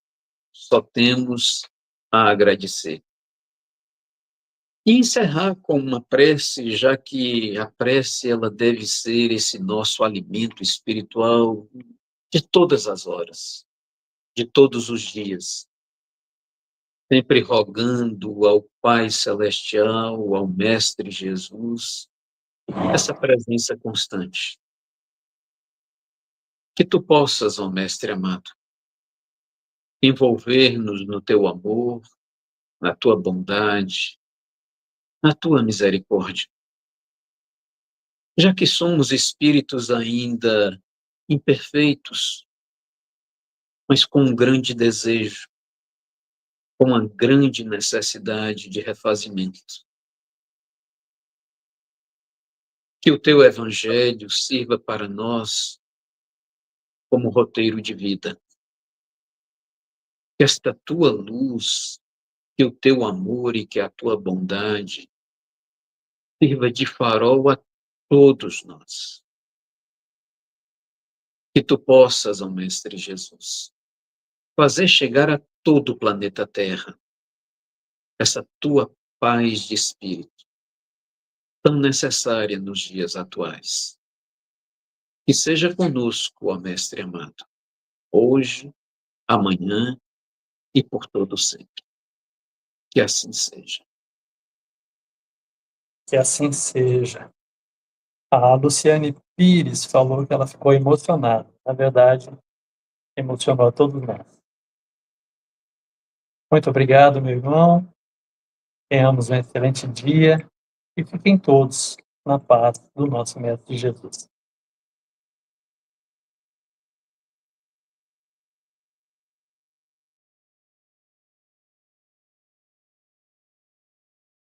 Só temos a agradecer. E encerrar com uma prece, já que a prece ela deve ser esse nosso alimento espiritual de todas as horas, de todos os dias. Sempre rogando ao Pai Celestial, ao Mestre Jesus, essa presença constante. Que tu possas, ó Mestre amado, envolver-nos no teu amor, na tua bondade, na tua misericórdia. Já que somos espíritos ainda imperfeitos, mas com um grande desejo, com uma grande necessidade de refazimento. Que o teu evangelho sirva para nós como roteiro de vida. Que esta tua luz, que o teu amor e que a tua bondade sirva de farol a todos nós. Que tu possas, ó Mestre Jesus, fazer chegar a todo o planeta Terra essa tua paz de espírito, tão necessária nos dias atuais. Que seja conosco, ó Mestre amado, hoje, amanhã e por todo sempre. Que assim seja. Que assim seja. A Luciane Pires falou que ela ficou emocionada. Na verdade, emocionou a todos nós. Muito obrigado, meu irmão. Tenhamos um excelente dia e fiquem todos na paz do nosso Mestre Jesus.